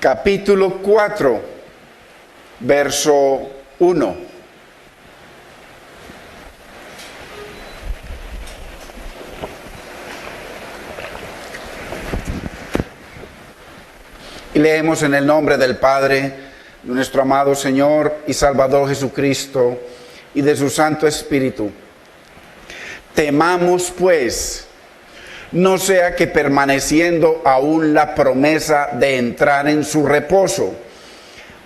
Capítulo 4, verso 1. Y leemos en el nombre del Padre, de nuestro amado Señor y Salvador Jesucristo, y de su Santo Espíritu. Temamos pues, no sea que permaneciendo aún la promesa de entrar en su reposo,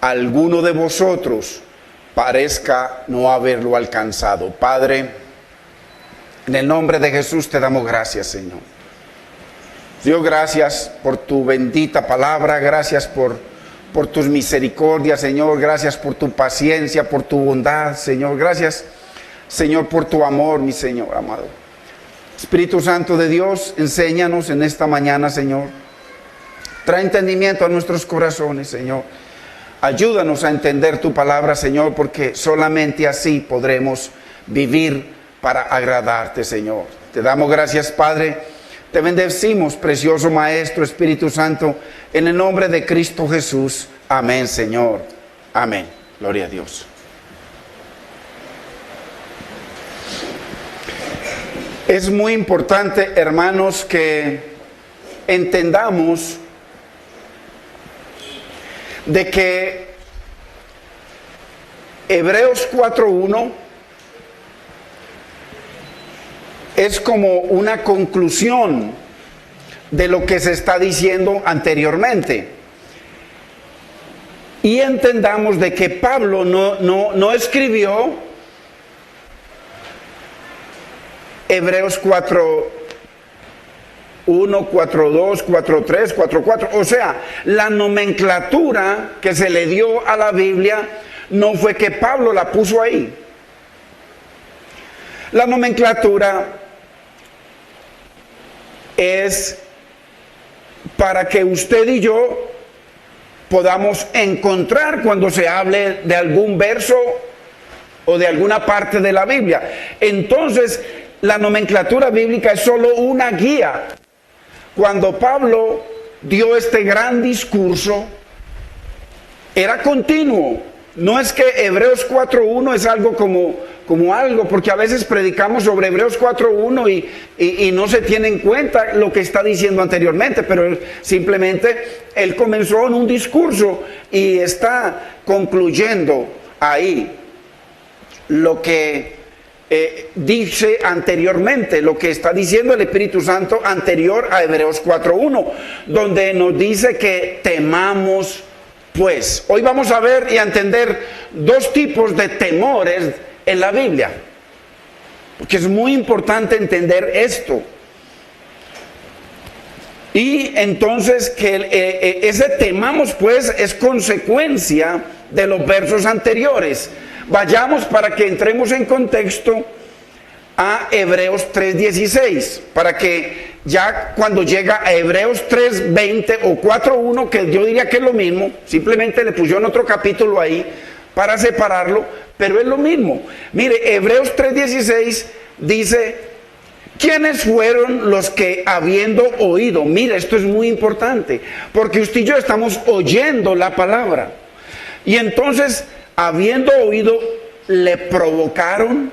alguno de vosotros parezca no haberlo alcanzado. Padre, en el nombre de Jesús te damos gracias, Señor. Dios, gracias por tu bendita palabra, gracias por tus misericordias, Señor, gracias por tu paciencia, por tu bondad, Señor, gracias, Señor, por tu amor, mi Señor amado. Espíritu Santo de Dios, enséñanos en esta mañana, Señor. Trae entendimiento a nuestros corazones, Señor. Ayúdanos a entender tu palabra, Señor, porque solamente así podremos vivir para agradarte, Señor. Te damos gracias, Padre. Te bendecimos, precioso Maestro, Espíritu Santo, en el nombre de Cristo Jesús. Amén, Señor. Amén. Gloria a Dios. Es muy importante, hermanos, que entendamos de que Hebreos 4:1 es como una conclusión de lo que se está diciendo anteriormente. Y entendamos de que Pablo no escribió Hebreos 4:1, 4:2, 4:3, 4:4. O sea, la nomenclatura que se le dio a la Biblia no fue que Pablo la puso ahí. La nomenclatura es para que usted y yo podamos encontrar cuando se hable de algún verso o de alguna parte de la Biblia. Entonces, la nomenclatura bíblica es solo una guía. Cuando Pablo dio este gran discurso, era continuo. No es que Hebreos 4:1 es algo como algo, porque a veces predicamos sobre Hebreos 4:1 y no se tiene en cuenta lo que está diciendo anteriormente, pero simplemente él comenzó en un discurso y está concluyendo ahí lo que dice anteriormente, lo que está diciendo el Espíritu Santo anterior a Hebreos 4:1, donde nos dice que temamos pues. Hoy vamos a ver y a entender dos tipos de temores en la Biblia, porque es muy importante entender esto. Y entonces que ese temamos pues es consecuencia de los versos anteriores. Vayamos para que entremos en contexto a Hebreos 3:16, para que ya cuando llega a Hebreos 3:20 o 4:1, que yo diría que es lo mismo, simplemente le pusieron otro capítulo ahí para separarlo, pero es lo mismo. Mire, Hebreos 3:16 dice: ¿quiénes fueron los que habiendo oído? Mire, esto es muy importante, porque usted y yo estamos oyendo la palabra, y entonces, habiendo oído, le provocaron.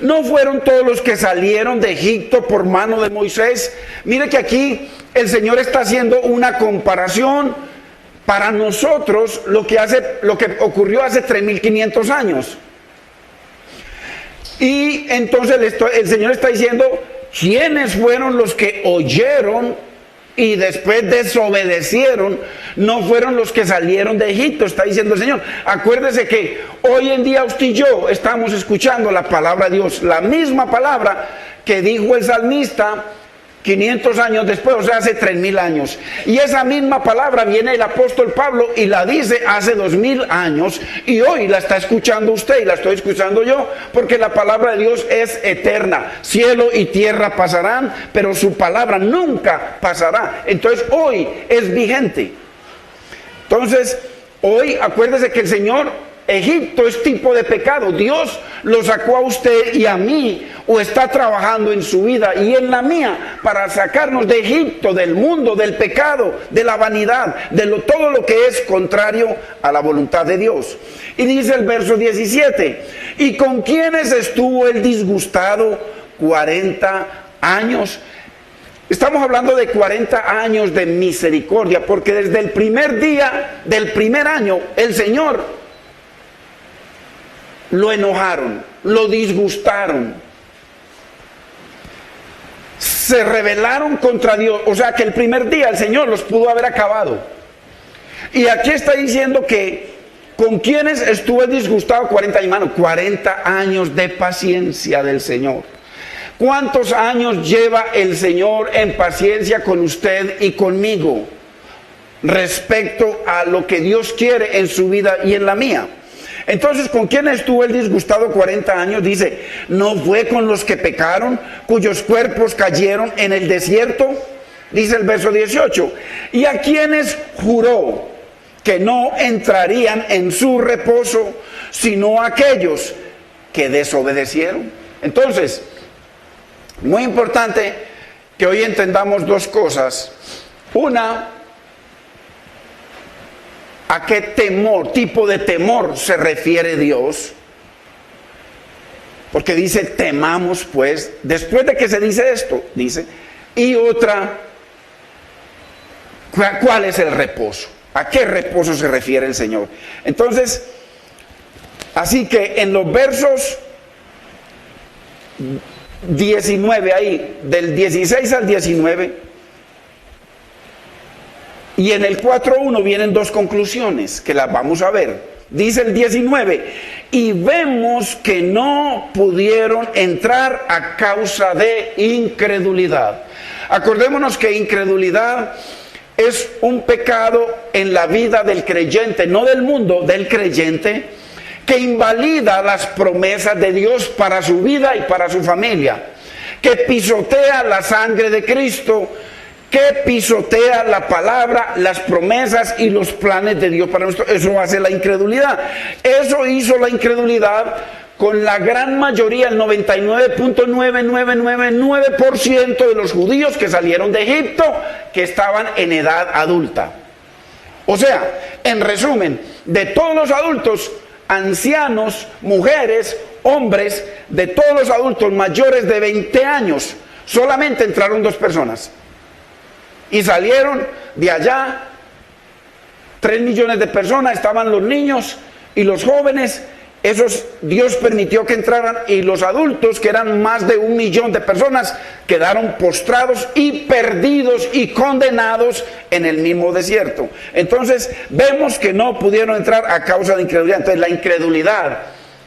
¿No fueron todos los que salieron de Egipto por mano de Moisés? Mire que aquí el Señor está haciendo una comparación para nosotros lo que ocurrió hace 3.500 años. Y entonces el Señor está diciendo: ¿quiénes fueron los que oyeron y después desobedecieron? No fueron los que salieron de Egipto, está diciendo el Señor. Acuérdese que hoy en día usted y yo estamos escuchando la palabra de Dios, la misma palabra que dijo el salmista 500 años después, o sea, hace 3.000 años. Y esa misma palabra viene el apóstol Pablo y la dice hace 2.000 años, y hoy la está escuchando usted y la estoy escuchando yo, porque la palabra de Dios es eterna. Cielo y tierra pasarán, pero su palabra nunca pasará. Entonces hoy es vigente. Entonces hoy acuérdese que el Señor Egipto es tipo de pecado. Dios lo sacó a usted y a mí, o está trabajando en su vida y en la mía para sacarnos de Egipto, del mundo, del pecado, de la vanidad, todo lo que es contrario a la voluntad de Dios. Y dice el verso 17, ¿y con quiénes estuvo él disgustado 40 años? Estamos hablando de 40 años de misericordia, porque desde el primer día del primer año, el Señor lo enojaron, lo disgustaron, se rebelaron contra Dios. O sea que el primer día el Señor los pudo haber acabado. Y aquí está diciendo que con quienes estuvo disgustado 40 años, hermano, 40 años de paciencia del Señor. ¿Cuántos años lleva el Señor en paciencia con usted y conmigo respecto a lo que Dios quiere en su vida y en la mía? Entonces, ¿con quién estuvo el disgustado 40 años? Dice, ¿no fue con los que pecaron, cuyos cuerpos cayeron en el desierto? Dice el verso 18, y a quienes juró que no entrarían en su reposo, sino aquellos que desobedecieron. Entonces, muy importante que hoy entendamos dos cosas. Una, ¿a qué tipo de temor se refiere Dios? Porque dice, temamos pues, después de que se dice esto, dice, y otra, ¿cuál es el reposo? ¿A qué reposo se refiere el Señor? Entonces, así que en los versos 19 ahí, del 16 al 19, y en el 4.1 vienen dos conclusiones que las vamos a ver. Dice el 19, y vemos que no pudieron entrar a causa de incredulidad. Acordémonos que incredulidad es un pecado en la vida del creyente, no del mundo, del creyente, que invalida las promesas de Dios para su vida y para su familia, que pisotea la sangre de Cristo, que pisotea la palabra, las promesas y los planes de Dios para nosotros. Eso hace la incredulidad. Eso hizo la incredulidad con la gran mayoría, el 99.9999% de los judíos que salieron de Egipto, que estaban en edad adulta. O sea, en resumen, de todos los adultos, ancianos, mujeres, hombres, de todos los adultos mayores de 20 años, solamente entraron 2 personas. Y salieron de allá 3 millones de personas, estaban los niños y los jóvenes. Esos Dios permitió que entraran, y los adultos, que eran más de 1 millón de personas, quedaron postrados y perdidos y condenados en el mismo desierto. Entonces vemos que no pudieron entrar a causa de incredulidad. Entonces la incredulidad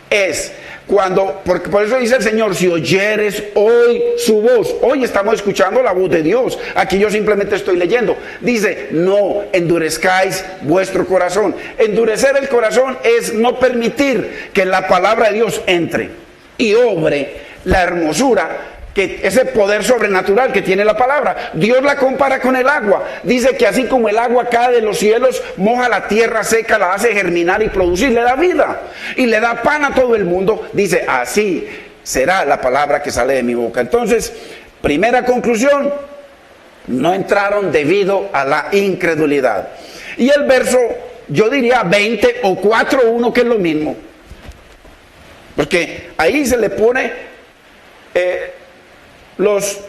es cuando, porque por eso dice el Señor, si oyeres hoy su voz. Hoy estamos escuchando la voz de Dios. Aquí yo simplemente estoy leyendo. Dice, no endurezcáis vuestro corazón. Endurecer el corazón es no permitir que la palabra de Dios entre y obre la hermosura, que ese poder sobrenatural que tiene la palabra. Dios la compara con el agua. Dice que así como el agua cae de los cielos, moja la tierra seca, la hace germinar y producir, le da vida y le da pan a todo el mundo. Dice, así será la palabra que sale de mi boca. Entonces, primera conclusión, no entraron debido a la incredulidad. Y el verso, yo diría 20 o 4.1, que es lo mismo, porque ahí se le pone... los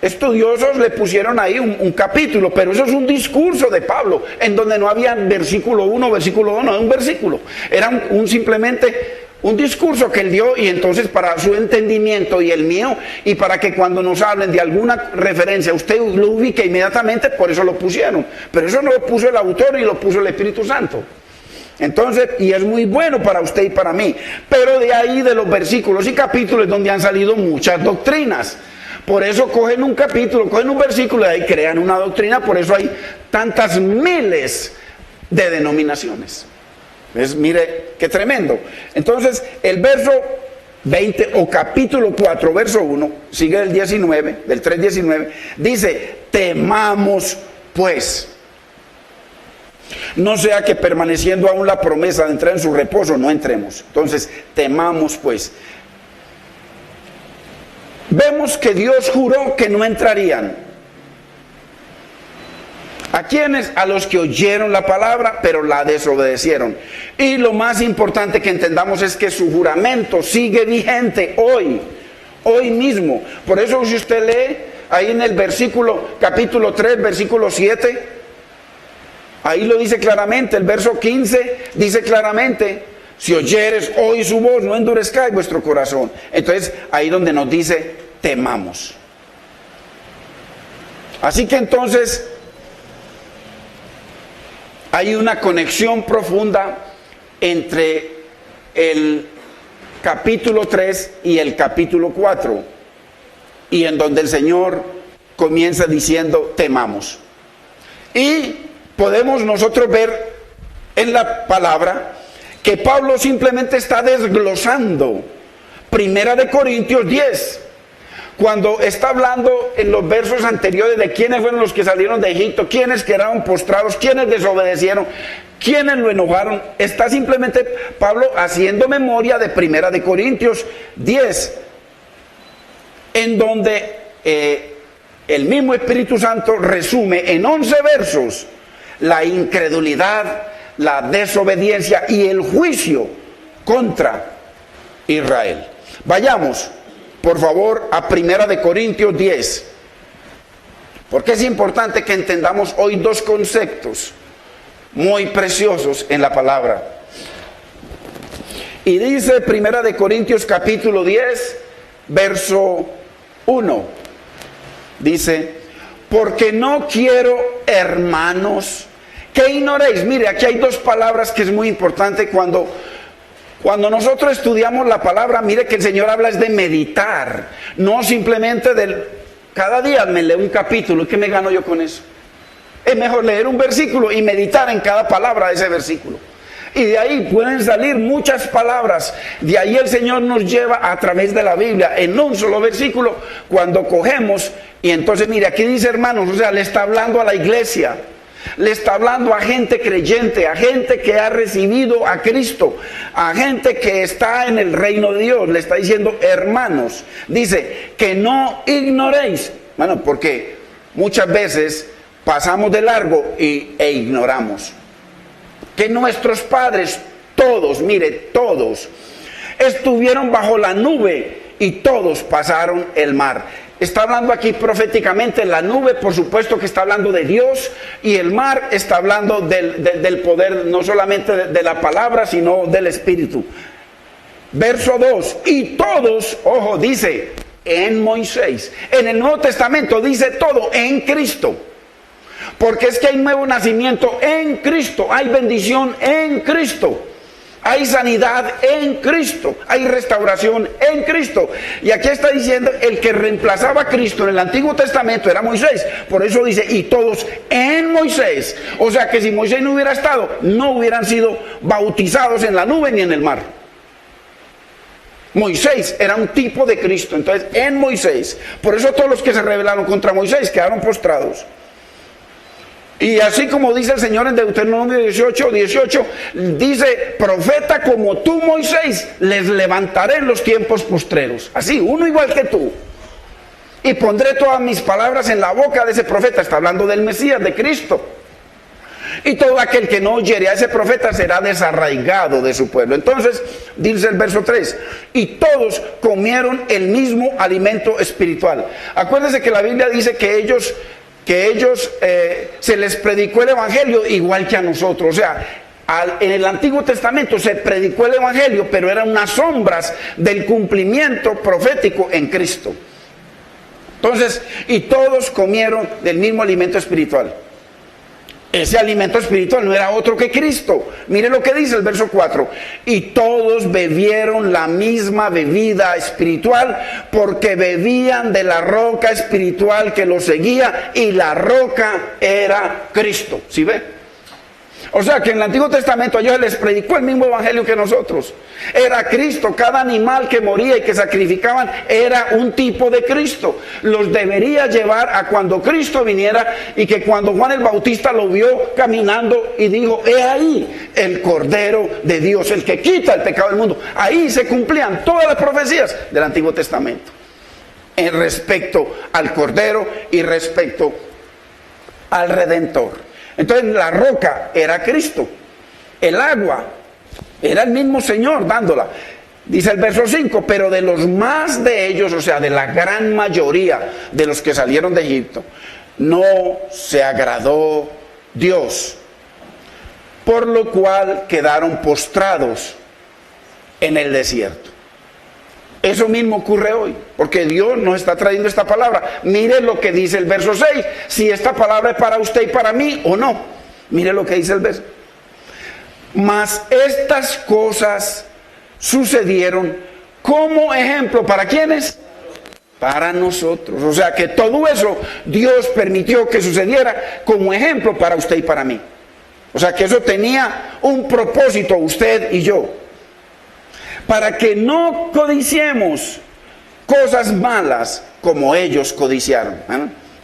estudiosos le pusieron ahí un capítulo, pero eso es un discurso de Pablo, en donde no había versículo 1, versículo 2, no era un versículo, era simplemente un discurso que él dio, y entonces para su entendimiento y el mío, y para que cuando nos hablen de alguna referencia usted lo ubique inmediatamente, por eso lo pusieron. Pero eso no lo puso el autor y lo puso el Espíritu Santo. Entonces, y es muy bueno para usted y para mí. Pero de ahí, de los versículos y capítulos, donde han salido muchas doctrinas. Por eso cogen un capítulo, cogen un versículo y ahí crean una doctrina. Por eso hay tantas miles de denominaciones. ¿Ves? Mire qué tremendo. Entonces, el verso 20 o capítulo 4, verso 1, sigue del 19, del 3:19, dice, temamos pues. No sea que permaneciendo aún la promesa de entrar en su reposo, no entremos. Entonces, temamos pues. Vemos que Dios juró que no entrarían. ¿A quiénes? A los que oyeron la palabra, pero la desobedecieron. Y lo más importante que entendamos es que su juramento sigue vigente hoy mismo. Por eso si usted lee ahí en el capítulo 3, versículo 7, ahí lo dice claramente, el verso 15 dice claramente, si oyeres hoy su voz, no endurezcáis vuestro corazón. Entonces, ahí donde nos dice, temamos. Así que entonces, hay una conexión profunda entre el capítulo 3 y el capítulo 4, y en donde el Señor comienza diciendo, temamos. Y podemos nosotros ver en la palabra que Pablo simplemente está desglosando Primera de Corintios 10, cuando está hablando en los versos anteriores de quiénes fueron los que salieron de Egipto, quiénes quedaron postrados, quiénes desobedecieron, quiénes lo enojaron. Está simplemente Pablo haciendo memoria de Primera de Corintios 10, en donde el mismo Espíritu Santo resume en 11 versos la incredulidad, la desobediencia y el juicio contra Israel. Vayamos, por favor, a Primera de Corintios 10, porque es importante que entendamos hoy dos conceptos muy preciosos en la palabra. Y dice Primera de Corintios capítulo 10, verso 1, dice, porque no quiero, hermanos, que ignoréis. Mire, aquí hay dos palabras que es muy importante cuando nosotros estudiamos la palabra. Mire que el Señor habla es de meditar, no simplemente cada día me leo un capítulo. ¿Qué me gano yo con eso? Es mejor leer un versículo y meditar en cada palabra de ese versículo. Y de ahí pueden salir muchas palabras. De ahí el Señor nos lleva a través de la Biblia en un solo versículo cuando cogemos. Y entonces mire, aquí dice hermanos, o sea, le está hablando a la iglesia. Le está hablando a gente creyente, a gente que ha recibido a Cristo, a gente que está en el reino de Dios. Le está diciendo, hermanos, dice, que no ignoréis. Bueno, porque muchas veces pasamos de largo e ignoramos. Que nuestros padres, todos, mire, todos, estuvieron bajo la nube y todos pasaron el mar. Está hablando aquí proféticamente. La nube, por supuesto que está hablando de Dios, y el mar está hablando del poder, no solamente de la palabra, sino del Espíritu. Verso 2, y todos, ojo, dice, en Moisés. En el Nuevo Testamento dice todo, en Cristo. Porque es que hay nuevo nacimiento en Cristo, hay bendición en Cristo. Hay sanidad en Cristo, hay restauración en Cristo. Y aquí está diciendo, el que reemplazaba a Cristo en el Antiguo Testamento era Moisés. Por eso dice, y todos en Moisés. O sea que si Moisés no hubiera estado, no hubieran sido bautizados en la nube ni en el mar. Moisés era un tipo de Cristo. Entonces, en Moisés. Por eso todos los que se rebelaron contra Moisés quedaron postrados. Y así como dice el Señor en Deuteronomio 18, dice, profeta como tú, Moisés, les levantaré en los tiempos postreros. Así, uno igual que tú. Y pondré todas mis palabras en la boca de ese profeta. Está hablando del Mesías, de Cristo. Y todo aquel que no oyere a ese profeta será desarraigado de su pueblo. Entonces, dice el verso 3, y todos comieron el mismo alimento espiritual. Acuérdense que la Biblia dice que ellos se les predicó el evangelio igual que a nosotros. O sea, en el Antiguo Testamento se predicó el evangelio, pero eran unas sombras del cumplimiento profético en Cristo. Entonces, y todos comieron del mismo alimento espiritual. Ese alimento espiritual no era otro que Cristo. Mire lo que dice el verso 4. Y todos bebieron la misma bebida espiritual, porque bebían de la roca espiritual que los seguía, y la roca era Cristo. ¿Sí ve? O sea que en el Antiguo Testamento a ellos les predicó el mismo evangelio que nosotros. Era Cristo, cada animal que moría y que sacrificaban era un tipo de Cristo. Los debería llevar a cuando Cristo viniera, y que cuando Juan el Bautista lo vio caminando y dijo: he ahí el Cordero de Dios, el que quita el pecado del mundo. Ahí se cumplían todas las profecías del Antiguo Testamento en respecto al Cordero y respecto al Redentor. Entonces la roca era Cristo, el agua era el mismo Señor dándola. Dice el verso 5, pero de los más de ellos, o sea, de la gran mayoría de los que salieron de Egipto, no se agradó Dios, por lo cual quedaron postrados en el desierto. Eso mismo ocurre hoy, porque Dios nos está trayendo esta palabra. Mire lo que dice el verso 6, si esta palabra es para usted y para mí o no. Mire lo que dice el verso. Mas estas cosas sucedieron como ejemplo, ¿para quiénes? Para nosotros. O sea que todo eso Dios permitió que sucediera como ejemplo para usted y para mí. O sea que eso tenía un propósito, usted y yo. Para que no codiciemos cosas malas como ellos codiciaron.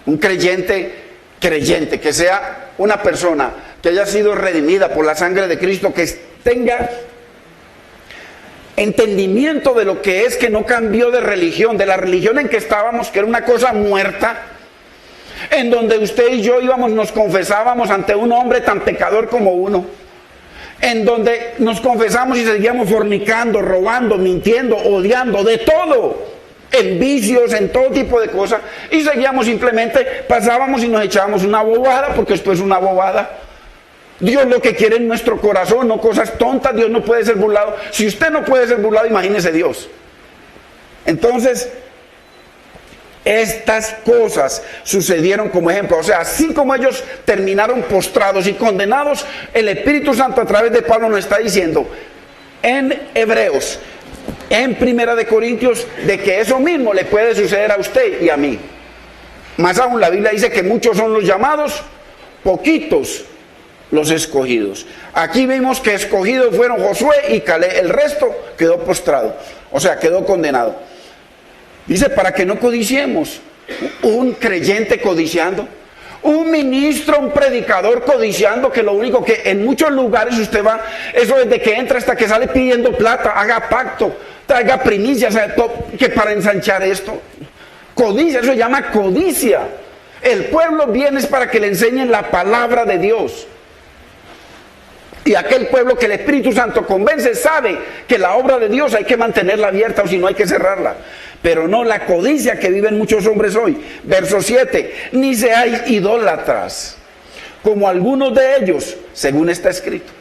Un creyente, que sea una persona que haya sido redimida por la sangre de Cristo, que tenga entendimiento de lo que es, que no cambió de religión, de la religión en que estábamos, que era una cosa muerta, en donde usted y yo íbamos, nos confesábamos ante un hombre tan pecador como uno, en donde nos confesamos y seguíamos fornicando, robando, mintiendo, odiando, de todo, en vicios, en todo tipo de cosas, y seguíamos, simplemente pasábamos y nos echábamos una bobada, porque esto es una bobada. Dios lo que quiere en nuestro corazón, no cosas tontas. Dios no puede ser burlado. Si usted no puede ser burlado, imagínese Dios. Entonces, estas cosas sucedieron como ejemplo. O sea, así como ellos terminaron postrados y condenados, el Espíritu Santo a través de Pablo nos está diciendo en Hebreos, en Primera de Corintios, de que eso mismo le puede suceder a usted y a mí. Más aún, la Biblia dice que muchos son los llamados, poquitos los escogidos. Aquí vimos que escogidos fueron Josué y Caleb, el resto quedó postrado, o sea, quedó condenado. Dice, para que no codiciemos. Un creyente codiciando, un ministro, un predicador codiciando, que lo único que en muchos lugares usted va, eso desde que entra hasta que sale pidiendo plata, haga pacto, traiga primicias, que para ensanchar esto. Codicia, eso se llama codicia. El pueblo viene es para que le enseñen la palabra de Dios. Y aquel pueblo que el Espíritu Santo convence sabe que la obra de Dios hay que mantenerla abierta, o si no hay que cerrarla. Pero no la codicia que viven muchos hombres hoy. Verso 7, ni seáis idólatras, como algunos de ellos, según está escrito.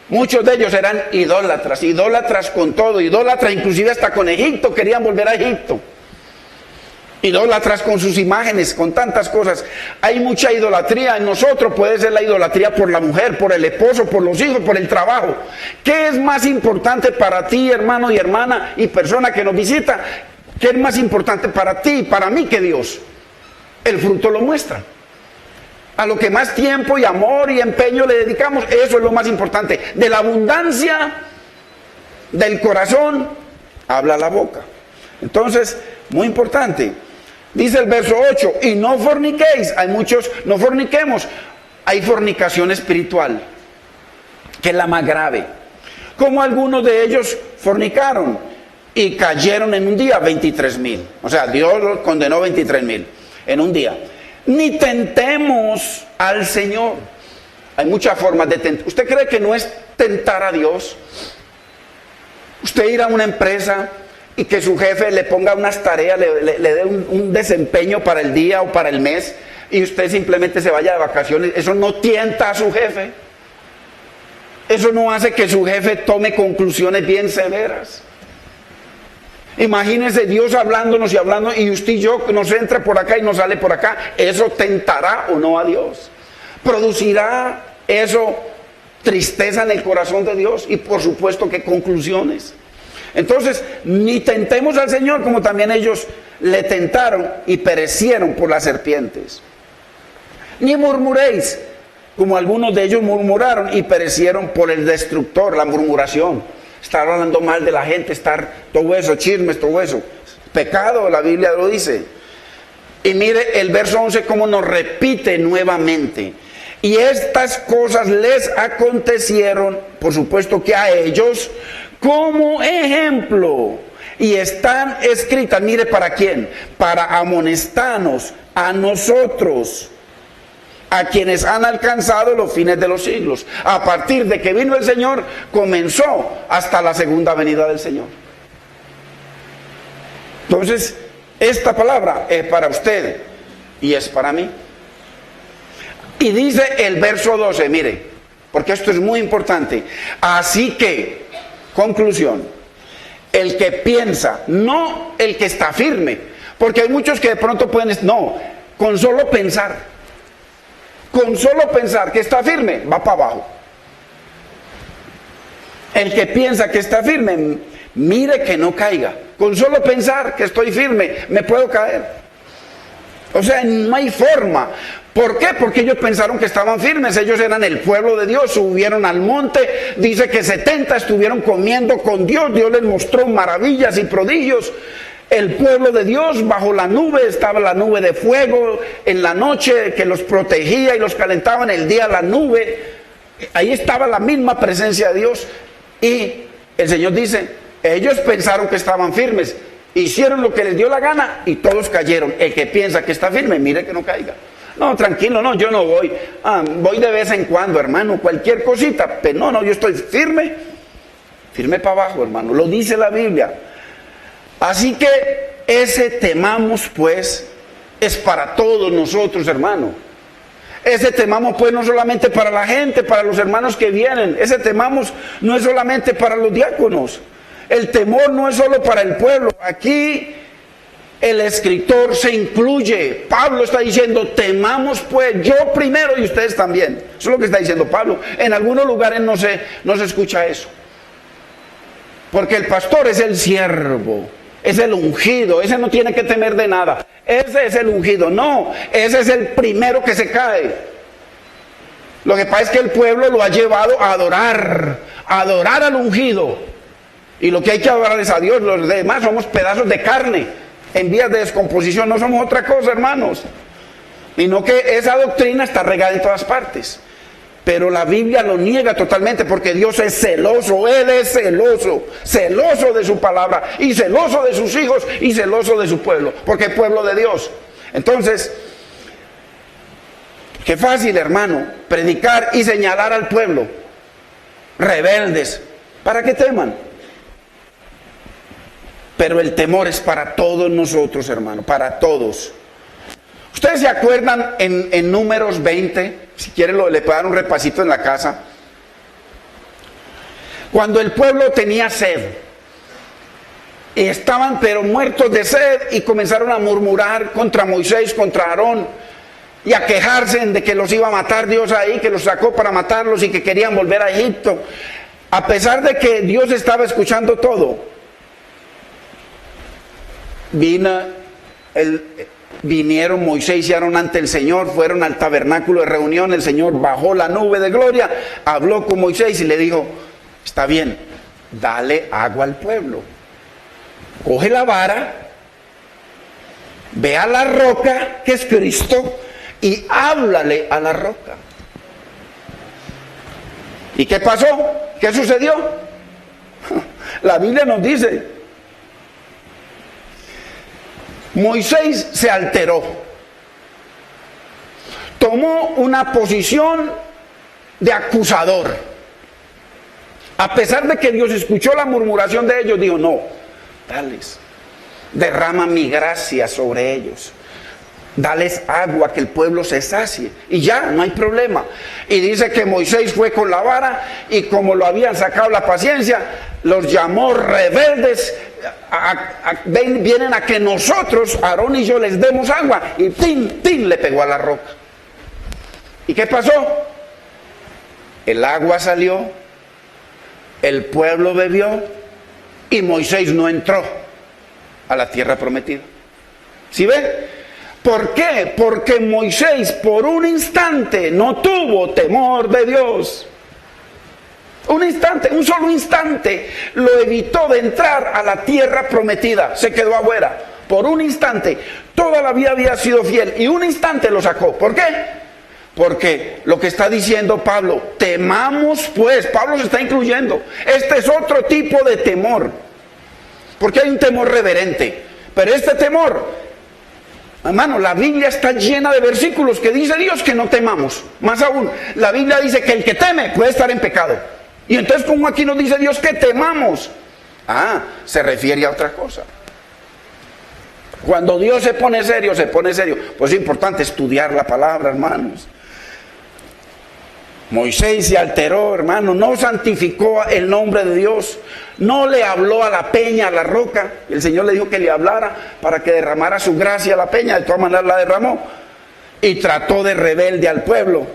Muchos de ellos eran idólatras, idólatras con todo, idólatras inclusive hasta con Egipto, querían volver a Egipto. Idólatras con sus imágenes, con tantas cosas. Hay mucha idolatría en nosotros. Puede ser la idolatría por la mujer, por el esposo, por los hijos, por el trabajo. ¿Qué es más importante para ti, hermano y hermana y persona que nos visita? ¿Qué es más importante para ti y para mí que Dios? El fruto lo muestra. A lo que más tiempo y amor y empeño le dedicamos, eso es lo más importante. De la abundancia del corazón habla la boca. Entonces, muy importante. Dice el verso 8, y no forniquéis. Hay muchos, no forniquemos. Hay fornicación espiritual, que es la más grave. Como algunos de ellos fornicaron y cayeron en un día 23,000. O sea, Dios los condenó 23,000 en un día. Ni tentemos al Señor. Hay muchas formas de tentar. ¿Usted cree que no es tentar a Dios? Usted ir a una empresa y que su jefe le ponga unas tareas, le dé un desempeño para el día o para el mes, y usted simplemente se vaya de vacaciones. Eso no tienta a su jefe. Eso no hace que su jefe tome conclusiones bien severas. Imagínese Dios hablándonos y hablando, y usted y yo nos entra por acá y nos sale por acá. ¿Eso tentará o no a Dios? ¿Producirá eso tristeza en el corazón de Dios? Y por supuesto que conclusiones. Entonces, ni tentemos al Señor, como también ellos le tentaron y perecieron por las serpientes. Ni murmuréis como algunos de ellos murmuraron y perecieron por el destructor, la murmuración. Estar hablando mal de la gente, estar todo eso, chismes, todo eso. Pecado, la Biblia lo dice. Y mire el verso 11 como nos repite nuevamente. Y estas cosas les acontecieron, por supuesto que a ellos, como ejemplo. Y están escritas, mire para quién, para amonestarnos a nosotros, a quienes han alcanzado los fines de los siglos. A partir de que vino el Señor, comenzó hasta la segunda venida del Señor. Entonces, esta palabra es para usted y es para mí. Y dice el verso 12, mire, porque esto es muy importante. Así que, conclusión, el que piensa, no el que está firme, porque hay muchos que de pronto pueden, no, con solo pensar que está firme, va para abajo. El que piensa que está firme, mire que no caiga. Con solo pensar que estoy firme, me puedo caer. O sea, no hay forma. ¿Por qué? Porque ellos pensaron que estaban firmes. Ellos eran el pueblo de Dios, subieron al monte. Dice que 70 estuvieron comiendo con Dios. Dios les mostró maravillas y prodigios. El pueblo de Dios bajo la nube, estaba la nube de fuego en la noche que los protegía y los calentaba, en el día la nube. Ahí estaba la misma presencia de Dios. Y el Señor dice, ellos pensaron que estaban firmes, hicieron lo que les dio la gana y todos cayeron. El que piensa que está firme, mire que no caiga. No, tranquilo, no, yo no voy. Voy de vez en cuando, hermano, cualquier cosita. Pero no, yo estoy firme para abajo, hermano. Lo dice la Biblia. Así que ese temamos, pues, es para todos nosotros, hermano. Ese temamos, pues, no solamente para la gente, para los hermanos que vienen. Ese temamos no es solamente para los diáconos. El temor no es solo para el pueblo. Aquí el escritor se incluye. Pablo está diciendo, temamos pues, yo primero y ustedes también. Eso es lo que está diciendo Pablo. En algunos lugares no se escucha eso. Porque el pastor es el siervo, es el ungido, ese no tiene que temer de nada. Ese es el ungido, no, ese es el primero que se cae. Lo que pasa es que el pueblo lo ha llevado a adorar al ungido. Y lo que hay que adorar es a Dios. Los demás somos pedazos de carne en vías de descomposición, no somos otra cosa, hermanos. Y no que esa doctrina está regada en todas partes. Pero la Biblia lo niega totalmente porque Dios es celoso, Él es celoso de su palabra y celoso de sus hijos y celoso de su pueblo, porque es pueblo de Dios. Entonces, qué fácil, hermano, predicar y señalar al pueblo, rebeldes, para que teman. Pero el temor es para todos nosotros, hermano, para todos. ¿Ustedes se acuerdan en Números 20? Si quieren le puedo dar un repasito en la casa. Cuando el pueblo tenía sed, y estaban pero muertos de sed, y comenzaron a murmurar contra Moisés, contra Aarón, y a quejarse de que los iba a matar Dios ahí, que los sacó para matarlos y que querían volver a Egipto. A pesar de que Dios estaba escuchando todo, vinieron Moisés y Aarón ante el Señor, fueron al tabernáculo de reunión, el Señor bajó la nube de gloria, habló con Moisés y le dijo, está bien, dale agua al pueblo, coge la vara, ve a la roca que es Cristo y háblale a la roca. ¿Y qué pasó? ¿Qué sucedió? La Biblia nos dice, Moisés se alteró, tomó una posición de acusador. A pesar de que Dios escuchó la murmuración de ellos, dijo, no, dales, derrama mi gracia sobre ellos, dales agua, que el pueblo se sacie, y ya, no hay problema. Y dice que Moisés fue con la vara, y como lo habían sacado la paciencia, los llamó rebeldes, vienen a que nosotros, Aarón y yo, les demos agua, y tin, tin, le pegó a la roca. ¿Y qué pasó? El agua salió, el pueblo bebió, y Moisés no entró a la tierra prometida. ¿Sí ven? ¿Por qué? Porque Moisés por un instante no tuvo temor de Dios. Un instante, un solo instante lo evitó de entrar a la tierra prometida. Se quedó afuera. Por un instante. Toda la vida había sido fiel y un instante lo sacó. ¿Por qué? Porque lo que está diciendo Pablo, temamos pues. Pablo se está incluyendo. Este es otro tipo de temor. Porque hay un temor reverente. Pero este temor, hermano, la Biblia está llena de versículos que dice Dios que no temamos. Más aún, la Biblia dice que el que teme puede estar en pecado. Y entonces, como aquí nos dice Dios que temamos, se refiere a otra cosa. Cuando Dios se pone serio, se pone serio. Pues es importante estudiar la palabra, hermanos. Moisés se alteró, hermano, no santificó el nombre de Dios, no le habló a la peña, a la roca. El Señor le dijo que le hablara para que derramara su gracia a la peña, de todas maneras la derramó. Y trató de rebelde al pueblo,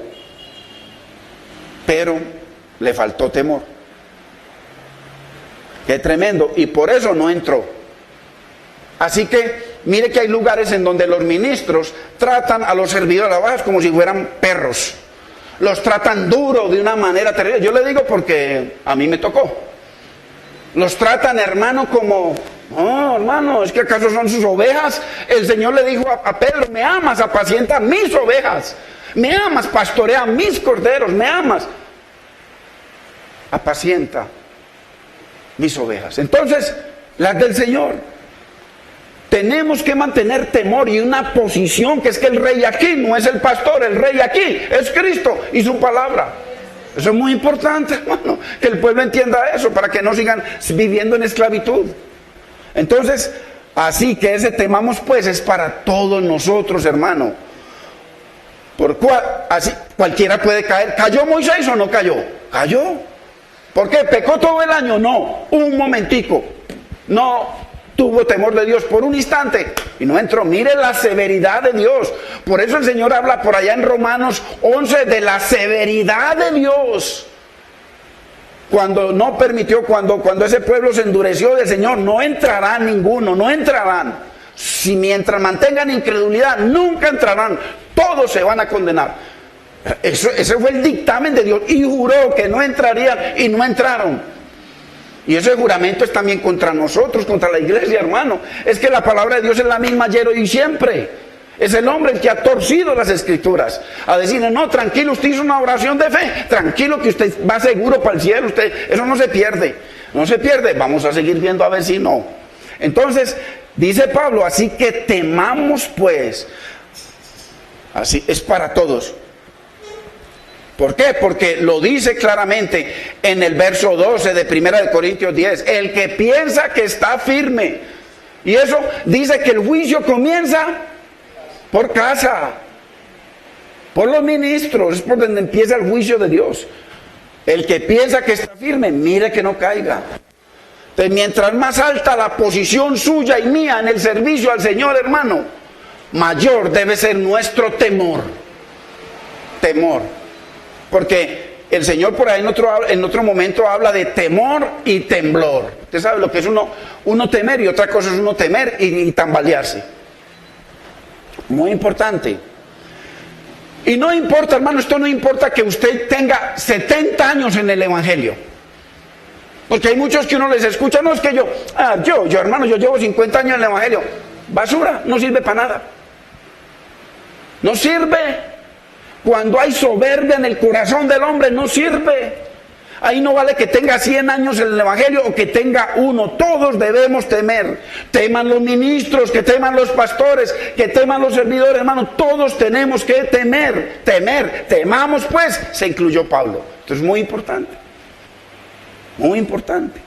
pero le faltó temor. Qué tremendo, y por eso no entró. Así que mire que hay lugares en donde los ministros tratan a los servidores de la como si fueran perros. Los tratan duro de una manera terrible. Yo le digo porque a mí me tocó. Los tratan, hermano, como, no, hermano, es que acaso son sus ovejas. El Señor le dijo a Pedro, me amas, apacienta mis ovejas. Me amas, pastorea mis corderos, me amas. Apacienta mis ovejas. Entonces, las del Señor. Tenemos que mantener temor y una posición, que es que el rey aquí no es el pastor, el rey aquí es Cristo y su palabra. Eso es muy importante, hermano, que el pueblo entienda eso para que no sigan viviendo en esclavitud. Entonces, así que ese temamos pues es para todos nosotros, hermano. Así cualquiera puede caer. ¿Cayó Moisés o no cayó? Cayó. ¿Por qué? ¿Pecó todo el año? No, un momentico. No tuvo temor de Dios por un instante y no entró. Mire la severidad de Dios. Por eso el Señor habla por allá en Romanos 11 de la severidad de Dios. Cuando no permitió, cuando ese pueblo se endureció del Señor, no entrarán ninguno, no entrarán. Si mientras mantengan incredulidad, nunca entrarán. Todos se van a condenar. Ese fue el dictamen de Dios y juró que no entrarían y no entraron. Y ese juramento es también contra nosotros, contra la iglesia, hermano. Es que la palabra de Dios es la misma ayer, hoy y siempre. Es el hombre el que ha torcido las escrituras. A decirle, no, tranquilo, usted hizo una oración de fe. Tranquilo que usted va seguro para el cielo. Eso no se pierde. No se pierde. Vamos a seguir viendo a ver si no. Entonces, dice Pablo, así que temamos pues. Así es para todos. ¿Por qué? Porque lo dice claramente en el verso 12 de 1 Corintios 10. El que piensa que está firme. Y eso dice que el juicio comienza por casa. Por los ministros. Es por donde empieza el juicio de Dios. El que piensa que está firme, mire que no caiga. Entonces, mientras más alta la posición suya y mía en el servicio al Señor, hermano, mayor debe ser nuestro temor. Temor. Porque el Señor por ahí en otro momento habla de temor y temblor. Usted sabe lo que es uno temer y otra cosa es uno temer y tambalearse. Muy importante. Y no importa, hermano, esto no importa que usted tenga 70 años en el Evangelio. Porque hay muchos que uno les escucha, no es que yo hermano, yo llevo 50 años en el Evangelio. Basura, no sirve para nada. No sirve. Cuando hay soberbia en el corazón del hombre, no sirve. Ahí no vale que tenga 100 años en el Evangelio o que tenga uno. Todos debemos temer. Teman los ministros, que teman los pastores, que teman los servidores, hermano. Todos tenemos que temer. Temamos pues, se incluyó Pablo. Esto es muy importante. Muy importante.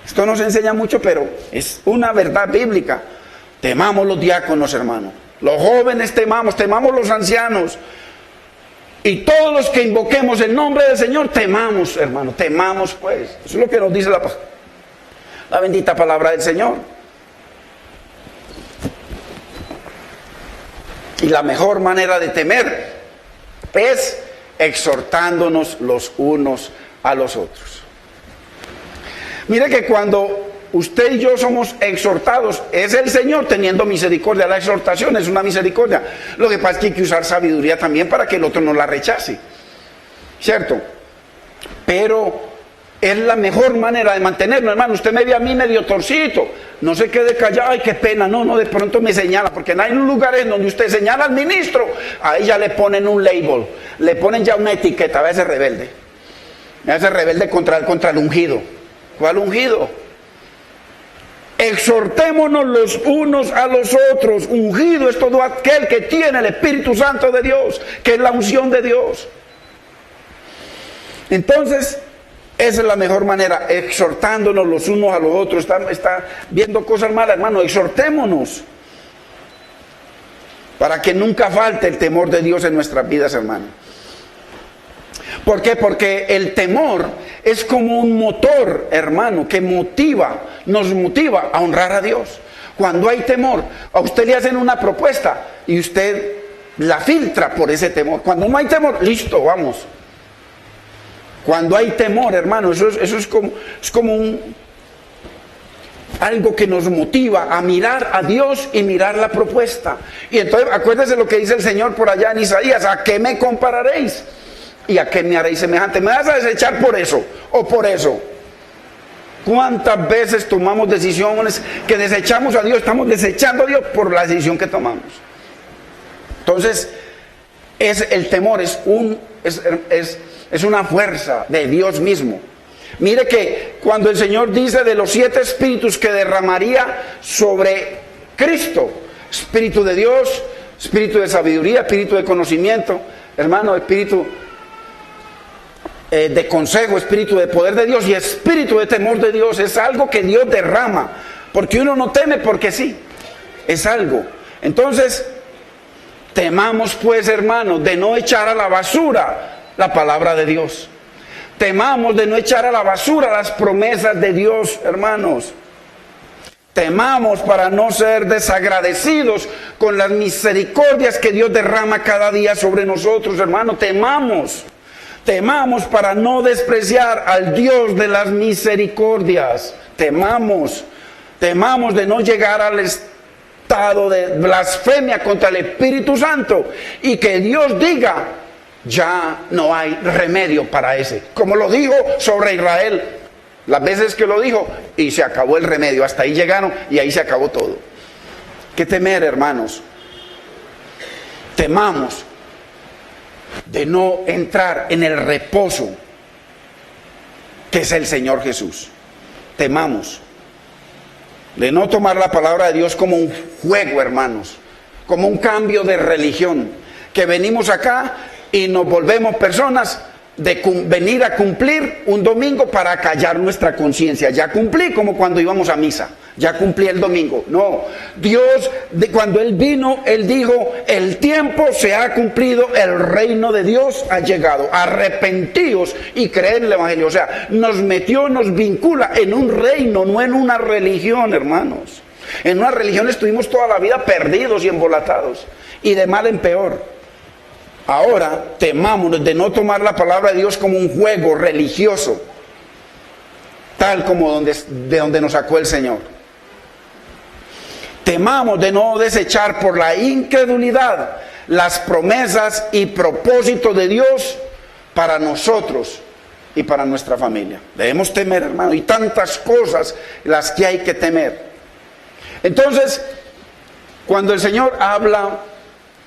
Esto no se enseña mucho, pero es una verdad bíblica. Temamos los diáconos, hermano. Los jóvenes temamos los ancianos. Y todos los que invoquemos el nombre del Señor, temamos, hermano, temamos pues. Eso es lo que nos dice la bendita palabra del Señor. Y la mejor manera de temer es exhortándonos los unos a los otros. Mire que cuando usted y yo somos exhortados, es el Señor teniendo misericordia. La exhortación es una misericordia. Lo que pasa es que hay que usar sabiduría también para que el otro no la rechace, ¿cierto? Pero es la mejor manera de mantenerlo, hermano. Usted me ve a mí medio torcito, no se quede callado, ay, qué pena, no, de pronto me señala, porque hay lugares donde usted señala al ministro, ahí ya le ponen un label, le ponen ya una etiqueta, a veces rebelde contra el ungido. ¿Cuál ungido? Exhortémonos los unos a los otros. Ungido es todo aquel que tiene el Espíritu Santo de Dios, que es la unción de Dios. Entonces, esa es la mejor manera, exhortándonos los unos a los otros. Está viendo cosas malas, hermano, exhortémonos para que nunca falte el temor de Dios en nuestras vidas, hermano. ¿Por qué? Porque el temor es como un motor, hermano, que nos motiva a honrar a Dios. Cuando hay temor, a usted le hacen una propuesta y usted la filtra por ese temor. Cuando no hay temor, listo, vamos. Cuando hay temor, hermano, eso es como algo que nos motiva a mirar a Dios y mirar la propuesta. Y entonces acuérdese lo que dice el Señor por allá en Isaías: ¿a qué me compararéis? ¿Y a qué me haréis semejante? ¿Me vas a desechar por eso o por eso? ¿Cuántas veces tomamos decisiones que desechamos a Dios? Estamos desechando a Dios por la decisión que tomamos. Entonces, el temor es una fuerza de Dios mismo. Mire que cuando el Señor dice de los 7 espíritus que derramaría sobre Cristo: espíritu de Dios, espíritu de sabiduría, espíritu de conocimiento, hermano, espíritu de consejo, espíritu de poder de Dios y espíritu de temor de Dios. Es algo que Dios derrama, porque uno no teme porque sí, es algo. Entonces, temamos pues, hermanos, de no echar a la basura la palabra de Dios. Temamos de no echar a la basura las promesas de Dios, hermanos. Temamos para no ser desagradecidos con las misericordias que Dios derrama cada día sobre nosotros, hermano. Temamos para no despreciar al Dios de las misericordias. Temamos de no llegar al estado de blasfemia contra el Espíritu Santo y que Dios diga: ya no hay remedio para ese. Como lo dijo sobre Israel, las veces que lo dijo, y se acabó el remedio. Hasta ahí llegaron y ahí se acabó todo. ¿Qué temer, hermanos? Temamos de no entrar en el reposo que es el Señor Jesús. Temamos de no tomar la palabra de Dios como un juego, hermanos, como un cambio de religión, que venimos acá y nos volvemos personas de venir a cumplir un domingo para callar nuestra conciencia. Ya cumplí, como cuando íbamos a misa, ya cumplí el domingo. No, Dios, cuando Él vino, Él dijo: el tiempo se ha cumplido, el reino de Dios ha llegado, arrepentíos y creed en el Evangelio. O sea, nos vincula en un reino, no en una religión, hermanos. En una religión estuvimos toda la vida perdidos y embolatados, y de mal en peor. Ahora temamos de no tomar la palabra de Dios como un juego religioso, tal como de donde nos sacó el Señor. Temamos de no desechar por la incredulidad las promesas y propósitos de Dios para nosotros y para nuestra familia. Debemos temer, hermano, y tantas cosas las que hay que temer. Entonces, cuando el Señor habla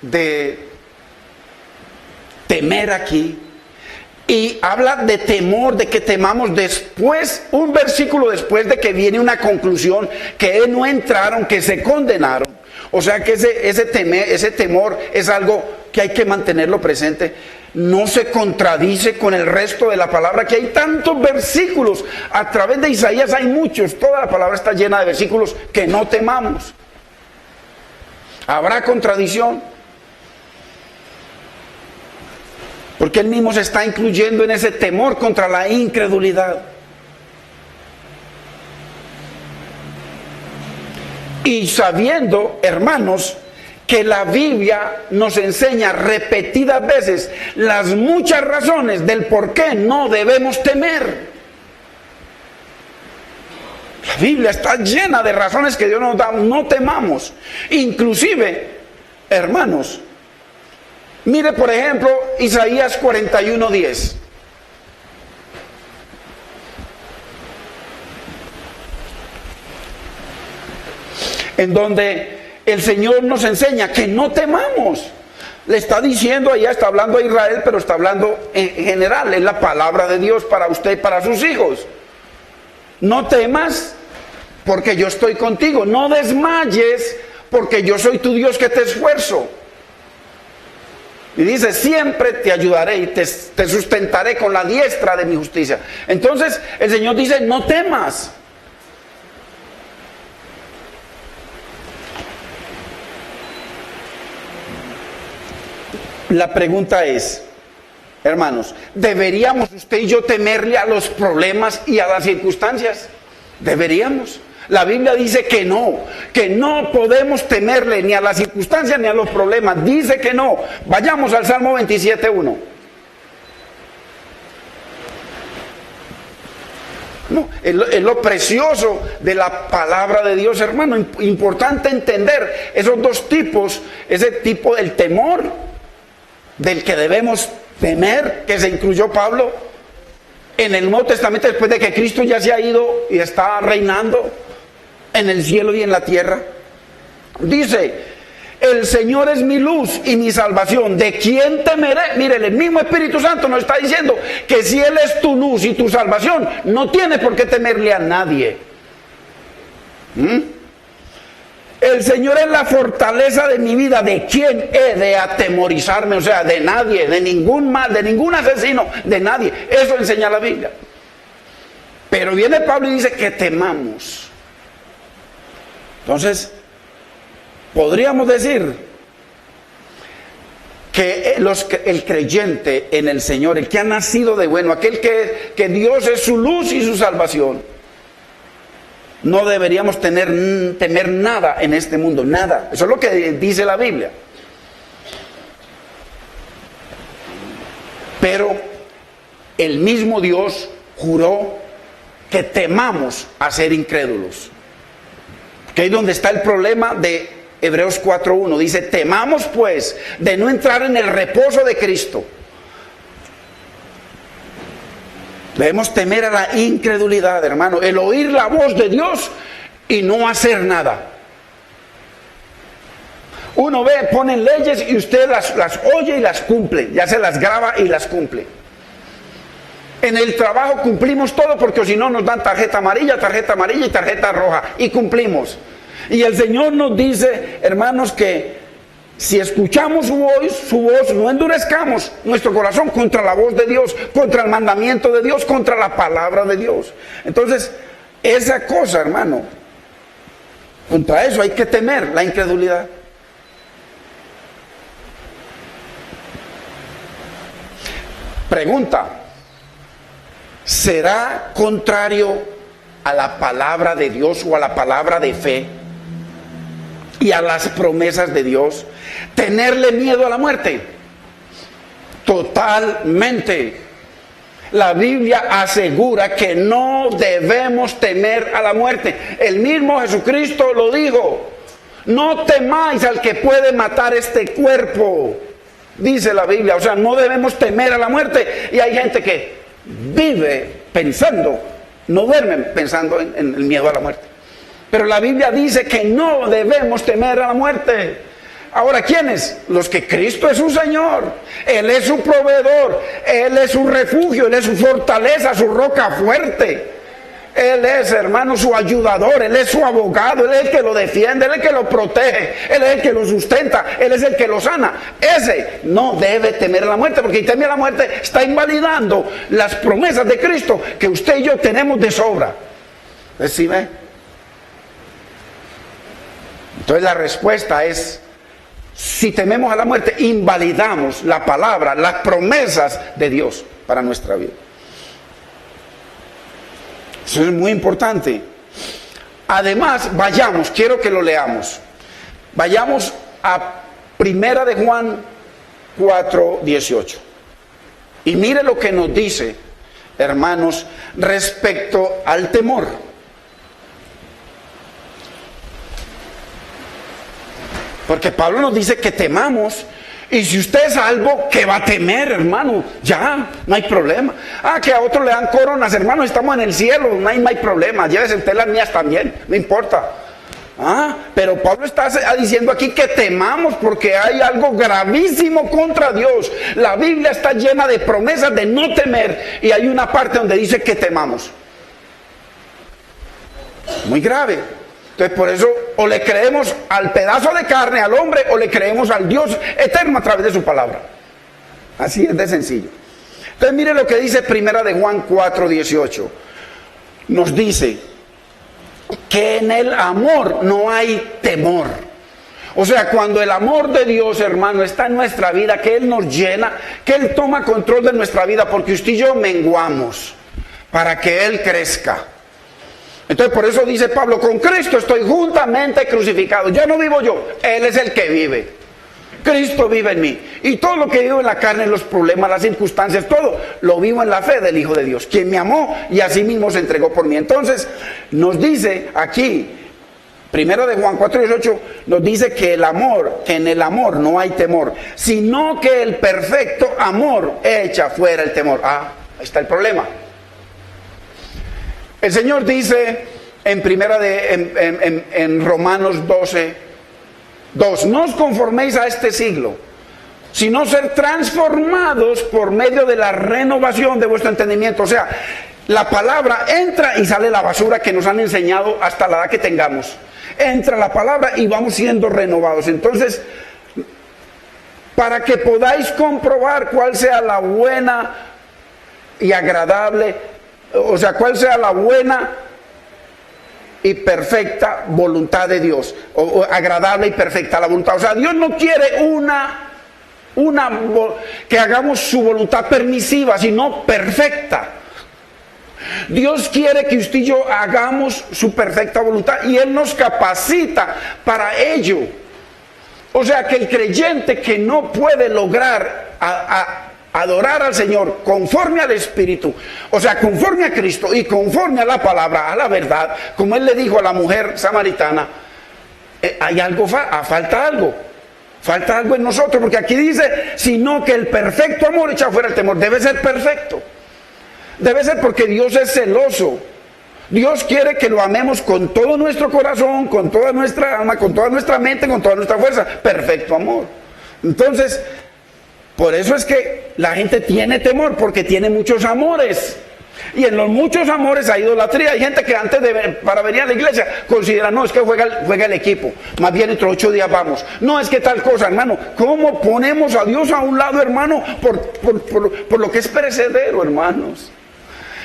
de temer aquí, y habla de temor, de que temamos después, un versículo después de que viene una conclusión, que no entraron, que se condenaron. O sea que ese temor es algo que hay que mantenerlo presente. No se contradice con el resto de la palabra, que hay tantos versículos. A través de Isaías hay muchos, toda la palabra está llena de versículos que no temamos. ¿Habrá contradicción? Porque Él mismo se está incluyendo en ese temor contra la incredulidad. Y sabiendo, hermanos, que la Biblia nos enseña repetidas veces las muchas razones del por qué no debemos temer. La Biblia está llena de razones que Dios nos da. No temamos. Inclusive, hermanos, mire por ejemplo Isaías 41:10. En donde el Señor nos enseña que no temamos. Le está diciendo, allá está hablando a Israel, pero está hablando en general. Es la palabra de Dios para usted y para sus hijos. No temas, porque yo estoy contigo. No desmayes, porque yo soy tu Dios que te esfuerzo. Y dice, siempre te ayudaré y te sustentaré con la diestra de mi justicia. Entonces el Señor dice, no temas. La pregunta es, hermanos, ¿deberíamos usted y yo temerle a los problemas y a las circunstancias? ¿Deberíamos? La Biblia dice que no podemos temerle ni a las circunstancias ni a los problemas. Dice que no. Vayamos al Salmo 27:1. No, es lo precioso de la palabra de Dios, hermano. Importante entender esos dos tipos, ese tipo del temor del que debemos temer, que se incluyó Pablo en el Nuevo Testamento después de que Cristo ya se ha ido y está reinando en el cielo y en la tierra. Dice, el Señor es mi luz y mi salvación, ¿de quién temeré? Mire, el mismo Espíritu Santo nos está diciendo que si Él es tu luz y tu salvación, no tienes por qué temerle a nadie. El Señor es la fortaleza de mi vida. ¿De quién he de atemorizarme? O sea, de nadie, de ningún mal, de ningún asesino, de nadie. Eso enseña la Biblia. Pero viene Pablo y dice que temamos. Entonces, podríamos decir que el creyente en el Señor, el que ha nacido de bueno, aquel que Dios es su luz y su salvación, no deberíamos temer nada en este mundo, nada. Eso es lo que dice la Biblia. Pero el mismo Dios juró que temamos a ser incrédulos. Que ahí es donde está el problema de Hebreos 4:1. Dice, temamos pues de no entrar en el reposo de Cristo. Debemos temer a la incredulidad, hermano. El oír la voz de Dios y no hacer nada. Uno ve, ponen leyes y usted las oye y las cumple. Ya se las graba y las cumple. En el trabajo cumplimos todo porque si no nos dan tarjeta amarilla y tarjeta roja. Y cumplimos. Y el Señor nos dice, hermanos, que si escuchamos su voz, no endurezcamos nuestro corazón contra la voz de Dios, contra el mandamiento de Dios, contra la palabra de Dios. Entonces, esa cosa, hermano, contra eso hay que temer, la incredulidad. Pregunta, ¿será contrario a la palabra de Dios o a la palabra de fe y a las promesas de Dios tenerle miedo a la muerte? Totalmente. La Biblia asegura que no debemos temer a la muerte. El mismo Jesucristo lo dijo. No temáis al que puede matar este cuerpo, dice la Biblia. O sea, no debemos temer a la muerte. Y hay gente que vive pensando, no duerme pensando en el miedo a la muerte. Pero la Biblia dice que no debemos temer a la muerte. Ahora, ¿quiénes? Los que Cristo es su Señor. Él es su proveedor. Él es su refugio. Él es su fortaleza, su roca fuerte. Él es, hermano, su ayudador. Él es su abogado. Él es el que lo defiende. Él es el que lo protege. Él es el que lo sustenta. Él es el que lo sana. Ese no debe temer a la muerte, porque si teme a la muerte está invalidando las promesas de Cristo que usted y yo tenemos de sobra. ¿Sí ve? Entonces la respuesta es, si tememos a la muerte, invalidamos la palabra, las promesas de Dios para nuestra vida. Eso es muy importante. Además, quiero que lo leamos. Vayamos a 1 de Juan 4:18. Y mire lo que nos dice, hermanos, respecto al temor. Porque Pablo nos dice que temamos. Y si usted es salvo, ¿qué va a temer, hermano? Ya, no hay problema. Que a otros le dan coronas, hermano, estamos en el cielo, no hay problema. Llévese usted las mías también, no importa. Pero Pablo está diciendo aquí que temamos porque hay algo gravísimo contra Dios. La Biblia está llena de promesas de no temer y hay una parte donde dice que temamos. Muy grave. Entonces por eso o le creemos al pedazo de carne, al hombre, o le creemos al Dios eterno a través de su palabra. Así es de sencillo. Entonces mire lo que dice Primera de Juan 4:18. Nos dice que en el amor no hay temor. O sea, cuando el amor de Dios, hermano, está en nuestra vida, que Él nos llena, que Él toma control de nuestra vida, porque usted y yo menguamos para que Él crezca. Entonces por eso dice Pablo, con Cristo estoy juntamente crucificado. Ya no vivo yo, Él es el que vive. Cristo vive en mí. Y todo lo que vivo en la carne, los problemas, las circunstancias, todo, lo vivo en la fe del Hijo de Dios, quien me amó y así mismo se entregó por mí. Entonces nos dice aquí, Primero de Juan 4:18, nos dice que en el amor no hay temor, sino que el perfecto amor echa fuera el temor. Ahí está el problema. El Señor dice en Romanos 12:2, no os conforméis a este siglo, sino ser transformados por medio de la renovación de vuestro entendimiento. O sea, la palabra entra y sale la basura que nos han enseñado hasta la edad que tengamos. Entra la palabra y vamos siendo renovados. Entonces, para que podáis comprobar cuál sea la buena y agradable, o sea, cuál sea la buena y perfecta voluntad de Dios, o agradable y perfecta la voluntad. O sea, Dios no quiere que hagamos su voluntad permisiva, sino perfecta. Dios quiere que usted y yo hagamos su perfecta voluntad y Él nos capacita para ello. O sea, que el creyente que no puede lograr adorar al Señor conforme al Espíritu, o sea, conforme a Cristo y conforme a la palabra, a la verdad, como Él le dijo a la mujer samaritana, hay algo, falta algo en nosotros, porque aquí dice, sino que el perfecto amor echa fuera el temor. Debe ser perfecto, debe ser, porque Dios es celoso. Dios quiere que lo amemos con todo nuestro corazón, con toda nuestra alma, con toda nuestra mente, con toda nuestra fuerza. Perfecto amor. Entonces, por eso es que la gente tiene temor, porque tiene muchos amores. Y en los muchos amores hay idolatría. Hay gente que antes para venir a la iglesia considera, no, es que juega el equipo, más bien entre 8 días vamos. No, es que tal cosa, hermano. ¿Cómo ponemos a Dios a un lado, hermano, por lo que es perecedero, hermanos?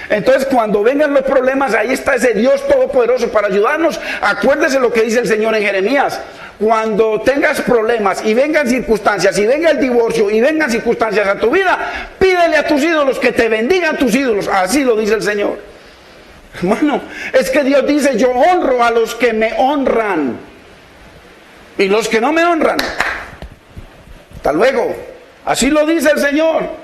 Entonces, cuando vengan los problemas, ahí está ese Dios todopoderoso para ayudarnos. Acuérdese lo que dice el Señor en Jeremías: cuando tengas problemas y vengan circunstancias, y venga el divorcio y vengan circunstancias a tu vida, pídele a tus ídolos que te bendigan tus ídolos. Así lo dice el Señor. Hermano, es que Dios dice, yo honro a los que me honran, y los que no me honran, hasta luego. Así lo dice el Señor.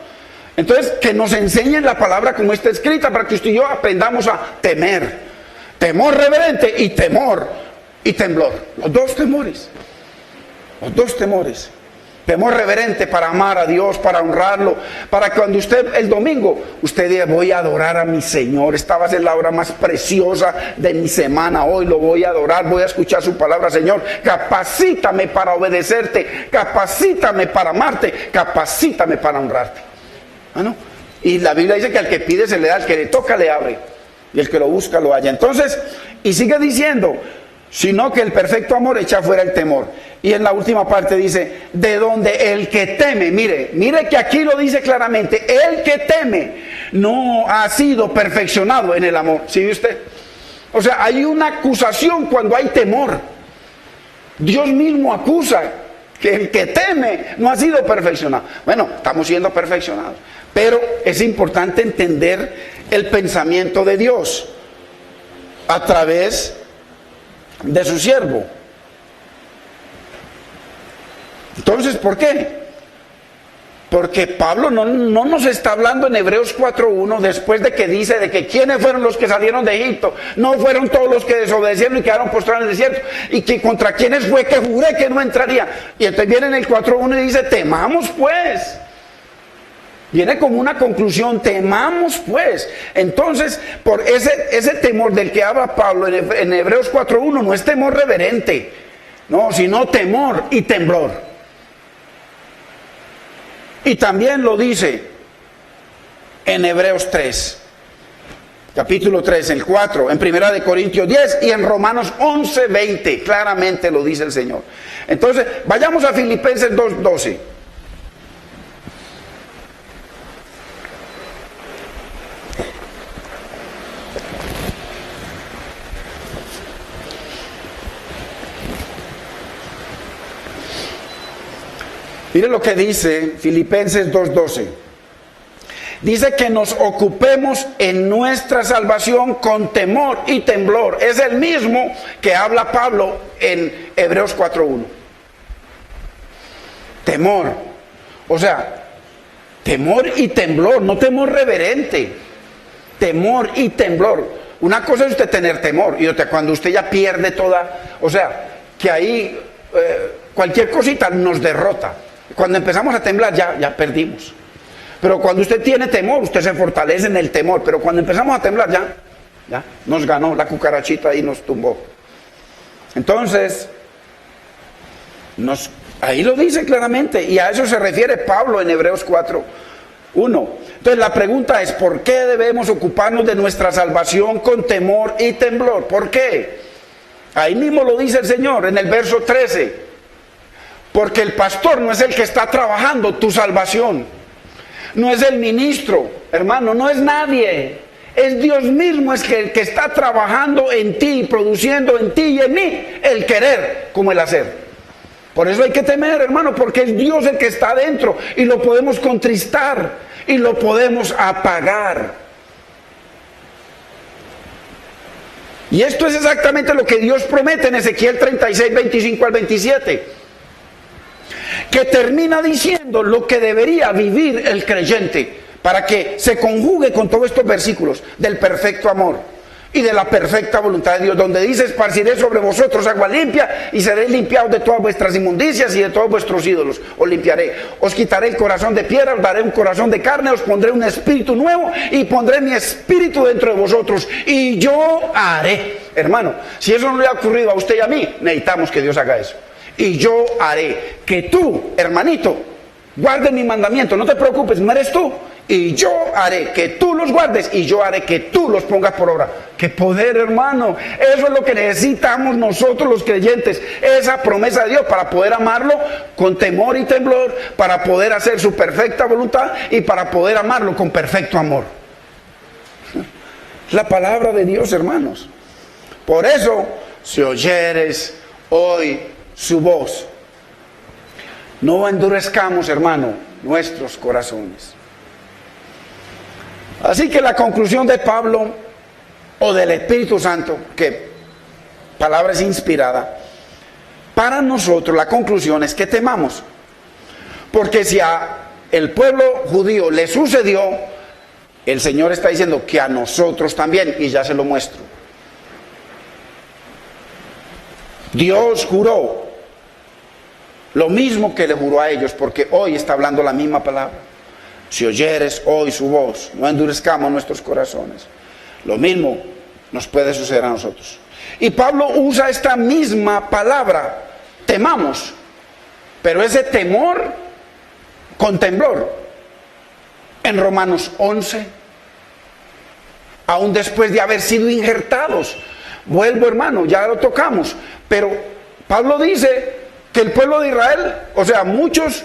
Entonces, que nos enseñen la palabra como está escrita, para que usted y yo aprendamos a temer. Temor reverente y temor y temblor. Los dos temores. Los dos temores. Temor reverente para amar a Dios, para honrarlo, para que cuando usted el domingo, usted diga, voy a adorar a mi Señor. Esta va a ser la hora más preciosa de mi semana. Hoy lo voy a adorar, voy a escuchar su palabra. Señor, capacítame para obedecerte, capacítame para amarte, capacítame para honrarte. ¿No? Y la Biblia dice que al que pide se le da, al que le toca le abre, y el que lo busca lo halla. Entonces, y sigue diciendo, sino que el perfecto amor echa fuera el temor. Y en la última parte dice, de donde el que teme, mire que aquí lo dice claramente, el que teme no ha sido perfeccionado en el amor. ¿Sí ve usted? O sea, hay una acusación cuando hay temor. Dios mismo acusa que el que teme no ha sido perfeccionado. Bueno, estamos siendo perfeccionados, pero es importante entender el pensamiento de Dios a través de su siervo. Entonces, ¿por qué? Porque Pablo no nos está hablando en Hebreos 4.1 después de que dice de que quiénes fueron los que salieron de Egipto. No fueron todos los que desobedecieron y quedaron postrados en el desierto. Y que contra quiénes fue que juré que no entraría. Y entonces viene en el 4.1 y dice, temamos pues. Viene como una conclusión, temamos pues. Entonces, por ese temor del que habla Pablo en Hebreos 4.1 no es temor reverente, no, sino temor y temblor. Y también lo dice en Hebreos 3, capítulo 3, el 4, en 1 Corintios 10 y en Romanos 11:20, claramente lo dice el Señor. Entonces, vayamos a Filipenses 2:12. Mire lo que dice Filipenses 2:12. Dice que nos ocupemos en nuestra salvación con temor y temblor. Es el mismo que habla Pablo en Hebreos 4.1. Temor. O sea, temor y temblor, no temor reverente. Temor y temblor. Una cosa es usted tener temor y otra cuando usted ya pierde toda, o sea, que ahí cualquier cosita nos derrota. Cuando empezamos a temblar ya perdimos. Pero cuando usted tiene temor, usted se fortalece en el temor. Pero cuando empezamos a temblar ya nos ganó la cucarachita y nos tumbó. Entonces, ahí lo dice claramente. Y a eso se refiere Pablo en Hebreos 4:1. Entonces la pregunta es, ¿por qué debemos ocuparnos de nuestra salvación con temor y temblor? ¿Por qué? Ahí mismo lo dice el Señor en el verso 13. Porque el pastor no es el que está trabajando tu salvación. No es el ministro, hermano, no es nadie. Es Dios mismo es el que está trabajando en ti, produciendo en ti y en mí el querer como el hacer. Por eso hay que temer, hermano, porque es Dios el que está adentro y lo podemos contristar y lo podemos apagar. Y esto es exactamente lo que Dios promete en Ezequiel 36, 25 al 27. Que termina diciendo lo que debería vivir el creyente para que se conjugue con todos estos versículos del perfecto amor y de la perfecta voluntad de Dios, donde dice: esparciré sobre vosotros agua limpia y seréis limpiados de todas vuestras inmundicias y de todos vuestros ídolos os limpiaré, os quitaré el corazón de piedra, os daré un corazón de carne, os pondré un espíritu nuevo y pondré mi espíritu dentro de vosotros y yo haré. Hermano, si eso no le ha ocurrido a usted y a mí, necesitamos que Dios haga eso. Y yo haré que tú, hermanito, guardes mi mandamiento. No te preocupes, no eres tú. Y yo haré que tú los guardes y yo haré que tú los pongas por obra. ¡Qué poder, hermano! Eso es lo que necesitamos nosotros los creyentes. Esa promesa de Dios para poder amarlo con temor y temblor, para poder hacer su perfecta voluntad y para poder amarlo con perfecto amor. La palabra de Dios, hermanos. Por eso, si oyeres hoy su voz, no endurezcamos, hermano, nuestros corazones. Así que la conclusión de Pablo o del Espíritu Santo, que palabra es inspirada, para nosotros la conclusión es que temamos. Porque si a el pueblo judío le sucedió, el Señor está diciendo que a nosotros también, y ya se lo muestro. Dios juró lo mismo que le juró a ellos, porque hoy está hablando la misma palabra. Si oyeres hoy su voz, no endurezcamos nuestros corazones. Lo mismo nos puede suceder a nosotros. Y Pablo usa esta misma palabra, temamos, pero ese temor con temblor. En Romanos 11, aún después de haber sido injertados, vuelvo, hermano, ya lo tocamos, pero Pablo dice que el pueblo de Israel, o sea, muchos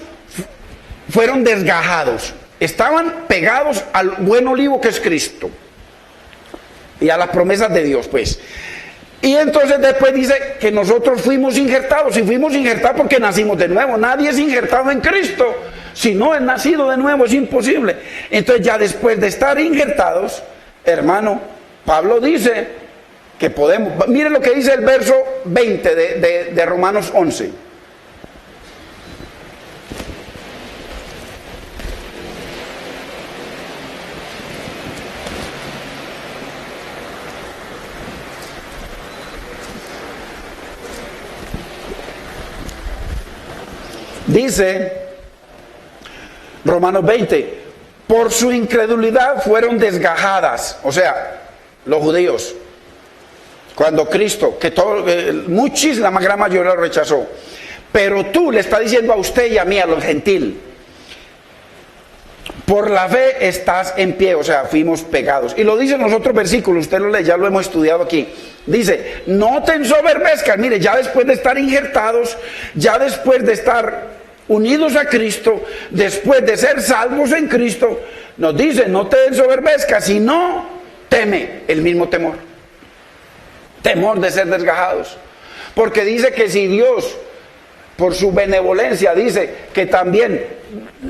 fueron desgajados, estaban pegados al buen olivo que es Cristo y a las promesas de Dios, pues. Y entonces después dice que nosotros fuimos injertados, y fuimos injertados porque nacimos de nuevo. Nadie es injertado en Cristo si no es nacido de nuevo, es imposible. Entonces ya después de estar injertados, hermano, Pablo dice que podemos. Mire lo que dice el verso 20 de Romanos 11. Dice Romanos 20, por su incredulidad fueron desgajadas, o sea, los judíos, cuando Cristo, que muchísima, la gran mayoría lo rechazó. Pero tú le estás diciendo a usted y a mí, a los gentiles, por la fe estás en pie, o sea, fuimos pegados. Y lo dicen los otros versículos, usted lo lee, ya lo hemos estudiado aquí. Dice, no te ensoberbezcas. Mire, ya después de estar injertados, ya después de estar unidos a Cristo, después de ser salvos en Cristo, nos dice, no te ensoberbezcas, sino teme, el mismo temor. Temor de ser desgajados. Porque dice que si Dios, por su benevolencia, dice que también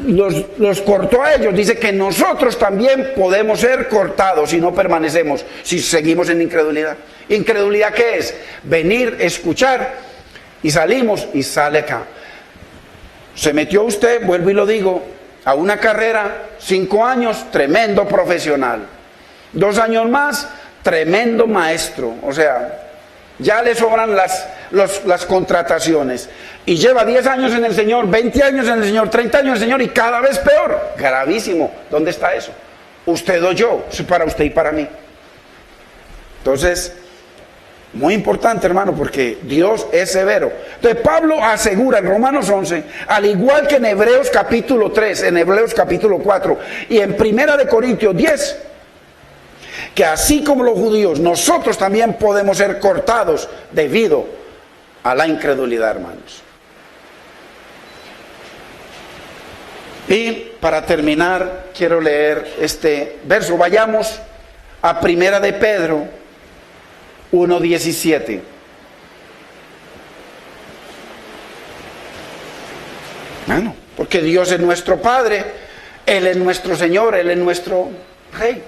los cortó a ellos, dice que nosotros también podemos ser cortados si no permanecemos, si seguimos en incredulidad. ¿Incredulidad qué es? Venir, escuchar y salimos y sale acá. Se metió usted, vuelvo y lo digo, a una carrera, 5 años, tremendo profesional. 2 años más, tremendo maestro. O sea, ya le sobran las contrataciones. Y lleva 10 años en el Señor, 20 años en el Señor, 30 años en el Señor y cada vez peor. Gravísimo. ¿Dónde está eso? Usted o yo, es para usted y para mí. Entonces, muy importante, hermano, porque Dios es severo. Entonces Pablo asegura en Romanos 11, al igual que en Hebreos capítulo 3, en Hebreos capítulo 4 y en Primera de Corintios 10, que así como los judíos, nosotros también podemos ser cortados debido a la incredulidad, hermanos. Y para terminar, quiero leer este verso. Vayamos a Primera de Pedro 1:17. Bueno, porque Dios es nuestro Padre, Él es nuestro Señor, Él es nuestro Rey,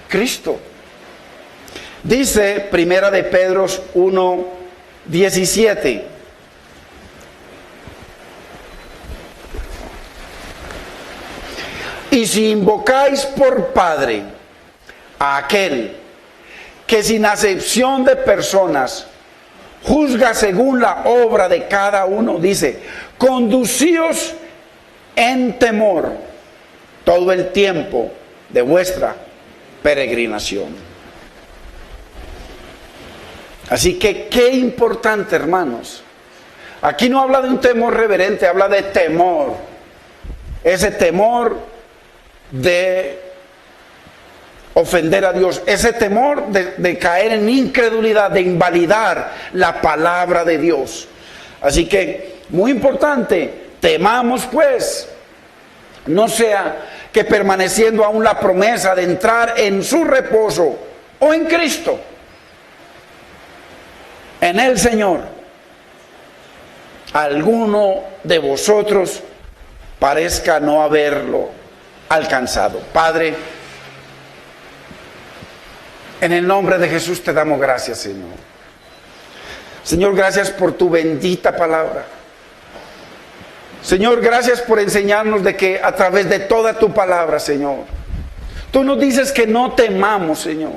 Cristo. Dice Primera de Pedro 1:17. Y si invocáis por Padre a aquel que sin acepción de personas juzga según la obra de cada uno, dice, conducíos en temor todo el tiempo de vuestra peregrinación. Así que qué importante, hermanos. Aquí no habla de un temor reverente, habla de temor. Ese temor de ofender a Dios, ese temor de caer en incredulidad, de invalidar la palabra de Dios. Así que, muy importante, temamos pues, no sea que permaneciendo aún la promesa de entrar en su reposo, o en Cristo, en el Señor, alguno de vosotros parezca no haberlo alcanzado. Padre, en el nombre de Jesús te damos gracias, Señor. Señor, gracias por tu bendita palabra. Señor, gracias por enseñarnos de que a través de toda tu palabra, Señor, tú nos dices que no temamos, Señor,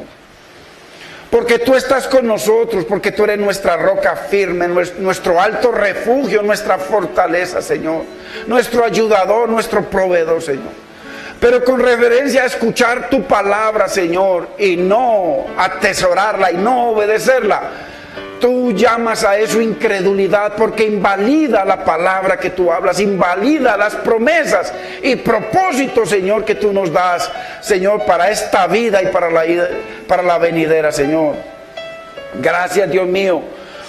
porque tú estás con nosotros, porque tú eres nuestra roca firme, nuestro alto refugio, nuestra fortaleza, Señor, nuestro ayudador, nuestro proveedor, Señor. Pero con reverencia a escuchar tu palabra, Señor, y no atesorarla y no obedecerla, tú llamas a eso incredulidad, porque invalida la palabra que tú hablas, invalida las promesas y propósitos, Señor, que tú nos das, Señor, para esta vida y para la venidera, Señor. Gracias, Dios mío,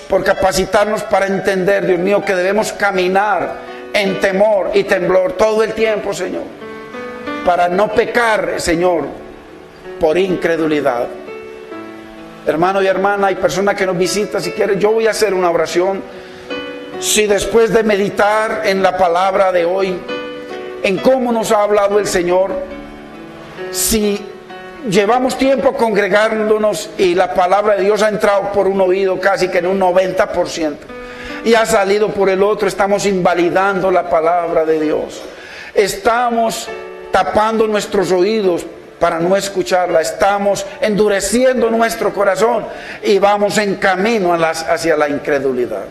por capacitarnos para entender, Dios mío, que debemos caminar en temor y temblor todo el tiempo, Señor, para no pecar, Señor, por incredulidad. Hermano y hermana, hay personas que nos visitan, si quieren, yo voy a hacer una oración. Si después de meditar en la palabra de hoy, en cómo nos ha hablado el Señor, si llevamos tiempo congregándonos y la palabra de Dios ha entrado por un oído casi que en un 90% y ha salido por el otro, estamos invalidando la palabra de Dios. Estamos tapando nuestros oídos para no escucharla, estamos endureciendo nuestro corazón y vamos en camino hacia la incredulidad.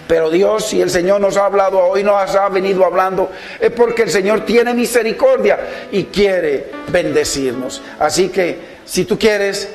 Pero Dios, si el Señor nos ha hablado hoy, nos ha venido hablando, es porque el Señor tiene misericordia y quiere bendecirnos. Así que, si tú quieres,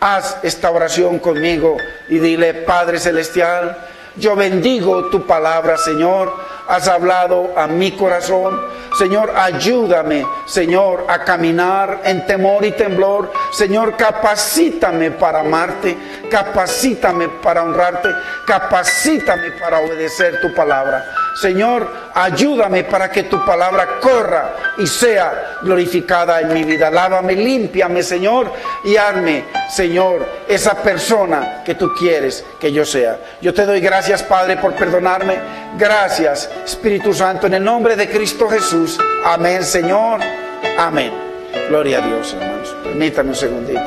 haz esta oración conmigo y dile: Padre Celestial, yo bendigo tu palabra, Señor. Has hablado a mi corazón. Señor, ayúdame, Señor, a caminar en temor y temblor. Señor, capacítame para amarte, capacítame para honrarte, capacítame para obedecer tu palabra. Señor, ayúdame para que tu palabra corra y sea glorificada en mi vida. Lávame, límpiame, Señor, y hazme, Señor, esa persona que tú quieres que yo sea. Yo te doy gracias, Padre, por perdonarme. Gracias, Espíritu Santo, en el nombre de Cristo Jesús. Amén, Señor. Amén. Gloria a Dios, hermanos. Permítame un segundito.